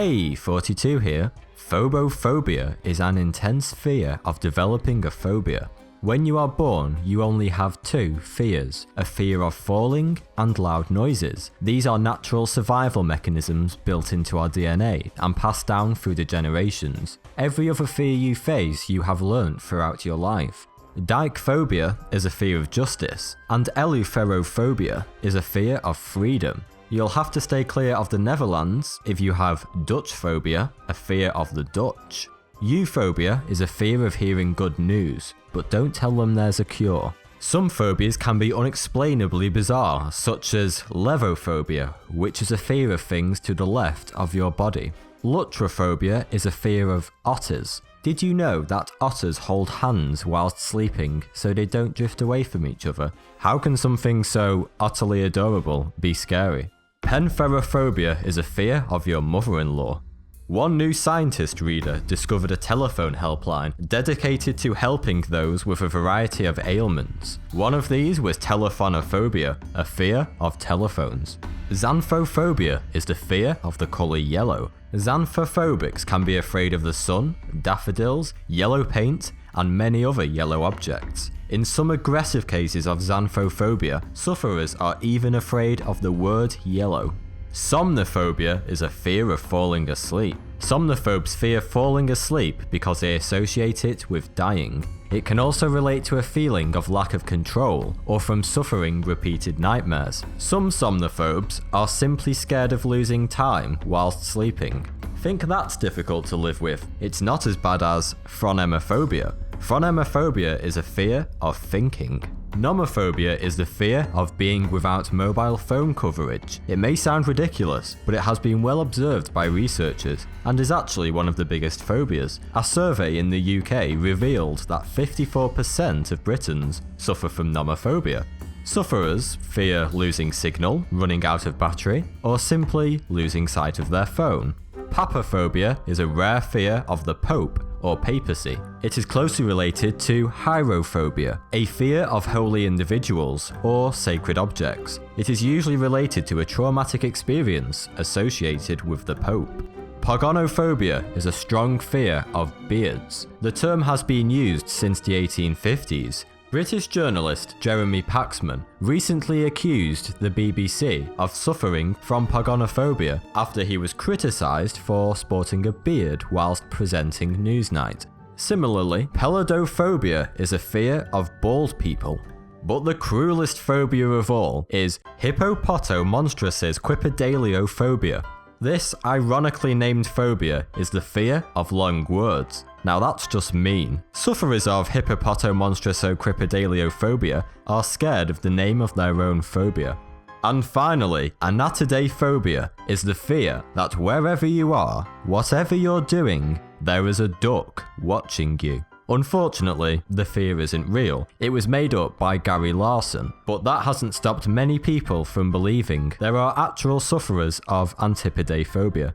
Hey, 42 here. Phobophobia is an intense fear of developing a phobia. When you are born, you only have two fears, a fear of falling and loud noises. These are natural survival mechanisms built into our DNA and passed down through the generations. Every other fear you face, you have learnt throughout your life. Dikephobia is a fear of justice, and Eleutherophobia is a fear of freedom. You'll have to stay clear of the Netherlands if you have Dutchphobia, a fear of the Dutch. Euphobia is a fear of hearing good news, but don't tell them there's a cure. Some phobias can be unexplainably bizarre, such as Levophobia, which is a fear of things to the left of your body. Lutraphobia is a fear of otters. Did you know that otters hold hands whilst sleeping so they don't drift away from each other? How can something so utterly adorable be scary? Pentheraphobia is a fear of your mother-in-law. One New Scientist reader discovered a telephone helpline dedicated to helping those with a variety of ailments. One of these was Telephonophobia, a fear of telephones. Xanthophobia is the fear of the colour yellow. Xanthophobics can be afraid of the sun, daffodils, yellow paint, and many other yellow objects. In some aggressive cases of xanthophobia, sufferers are even afraid of the word yellow. Somniphobia is a fear of falling asleep. Somnophobes fear falling asleep because they associate it with dying. It can also relate to a feeling of lack of control or from suffering repeated nightmares. Some somnophobes are simply scared of losing time whilst sleeping. Think that's difficult to live with? It's not as bad as Phronemophobia. Phronemophobia is a fear of thinking. Nomophobia is the fear of being without mobile phone coverage. It may sound ridiculous, but it has been well observed by researchers and is actually one of the biggest phobias. A survey in the UK revealed that 54% of Britons suffer from nomophobia. Sufferers fear losing signal, running out of battery, or simply losing sight of their phone. Papaphobia is a rare fear of the Pope or papacy. It is closely related to Hierophobia, a fear of holy individuals or sacred objects. It is usually related to a traumatic experience associated with the Pope. Pogonophobia is a strong fear of beards. The term has been used since the 1850s. British journalist Jeremy Paxman recently accused the BBC of suffering from pogonophobia after he was criticised for sporting a beard whilst presenting Newsnight. Similarly, Peladophobia is a fear of bald people. But the cruelest phobia of all is Hippopotomonstrose squippedaliophobia. This ironically named phobia is the fear of long words. Now that's just mean. Sufferers of Hippopotomonstrose squippedaliophobia are scared of the name of their own phobia. And finally, Anatidaephobia is the fear that wherever you are, whatever you're doing, there is a duck watching you. Unfortunately, the fear isn't real. It was made up by Gary Larson, but that hasn't stopped many people from believing there are actual sufferers of Anatidaephobia.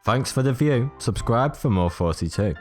Thanks for the view, subscribe for more 42.